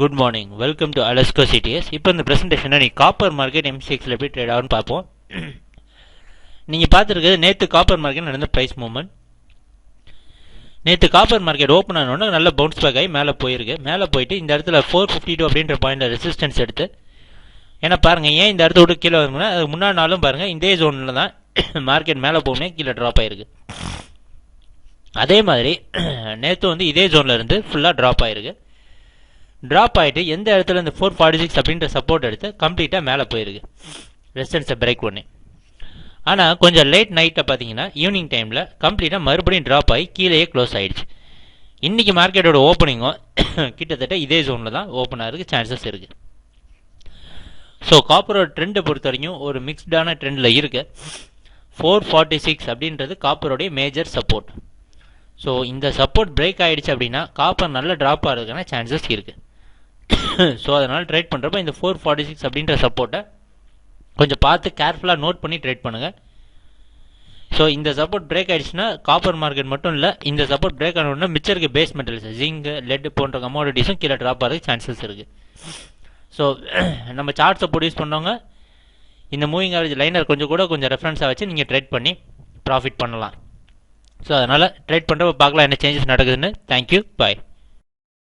Good morning, welcome to Alasco CDS. இப்போ இந்த ப்ரெசன்டேஷனை நீ காப்பர் மார்க்கெட் எம்சிஎக்ஸில் எப்படி ட்ரேட் ஆகும்னு பார்ப்போம். நீங்கள் பார்த்துருக்கிறது நேற்று காப்பர் மார்க்கெட் நடந்த ப்ரைஸ் மூவ்மெண்ட். நேற்று காப்பர் மார்க்கெட் ஓப்பன் ஆனோன்னா நல்ல பவுன்ஸ் பேக் ஆகி மேலே போயிருக்கு. மேலே போயிட்டு இந்த இடத்துல 452 அப்படின்ற பாயிண்டில் ரெசிஸ்டன்ஸ் எடுத்து, ஏன்னா பாருங்கள் ஏன் இந்த இடத்த விட்டு கீழே வருங்கன்னா அது முன்னாடி நாளும் பாருங்கள் இதே ஜோனில் தான் மார்க்கெட் மேலே போகணும், கீழே ட்ராப் ஆகிருக்கு. அதே மாதிரி நேற்று வந்து இதே ஜோனில் இருந்து ஃபுல்லாக ட்ராப் ஆகிருக்கு. ட்ராப் ஆகிட்டு எந்த இடத்துல இந்த 446 அப்படின்ற சப்போர்ட் எடுத்து கம்ப்ளீட்டாக மேலே போயிருக்கு, ரெசிஸ்டன்ஸை பிரேக் பண்ணி. ஆனால் கொஞ்சம் லேட் நைட்டை பார்த்தீங்கன்னா ஈவினிங் டைமில் கம்ப்ளீட்டாக மறுபடியும் ட்ராப் ஆகி கீழேயே க்ளோஸ் ஆகிடுச்சு. இன்றைக்கி மார்க்கெட்டோட ஓப்பனிங்கும் கிட்டத்தட்ட இதே ஜோனில் தான் ஓப்பன் ஆகிறதுக்கு சான்சஸ் இருக்குது. ஸோ காப்பரோட ட்ரெண்டை பொறுத்த வரைக்கும் ஒரு மிக்ஸ்டான ட்ரெண்டில் இருக்குது. 446 அப்படின்றது காப்பரோடைய மேஜர் சப்போர்ட். ஸோ இந்த சப்போர்ட் பிரேக் ஆகிடுச்சு அப்படின்னா காப்பர் நல்ல ட்ராப் ஆகிறதுக்கான சான்சஸ் இருக்குது. ஸோ அதனால் ட்ரேட் பண்ணுறப்ப இந்த 446 அப்படின்ற சப்போர்ட்டை கொஞ்சம் பார்த்து கேர்ஃபுல்லாக நோட் பண்ணி ட்ரேட் பண்ணுங்கள். ஸோ இந்த சப்போர்ட் பிரேக் ஆகிடுச்சுன்னா காப்பர் மார்க்கெட் மட்டும் இல்லை, இந்த சப்போர்ட் பிரேக் ஆனோடனே மிச்சம் இருக்க பேஸ் மெட்டல்ஸ் ஜிங்க், லெட் போன்ற கமோடிட்டிஸும் கீழே ட்ராப் ஆகிறதுக்கு சான்சஸ் இருக்குது. ஸோ நம்ம சார்ட்ஸை ப்ரொடியூஸ் பண்ணவங்க இந்த மூவிங் ஆவரேஜ் லைனர் கொஞ்சம் ரெஃபரன்ஸாக வச்சு நீங்கள் ட்ரேட் பண்ணி ப்ராஃபிட் பண்ணலாம். ஸோ அதனால் ட்ரேட் பண்ணுறப்ப பார்க்கலாம் என்ன சேஞ்சஸ் நடக்குதுன்னு. தேங்க்யூ, பாய்.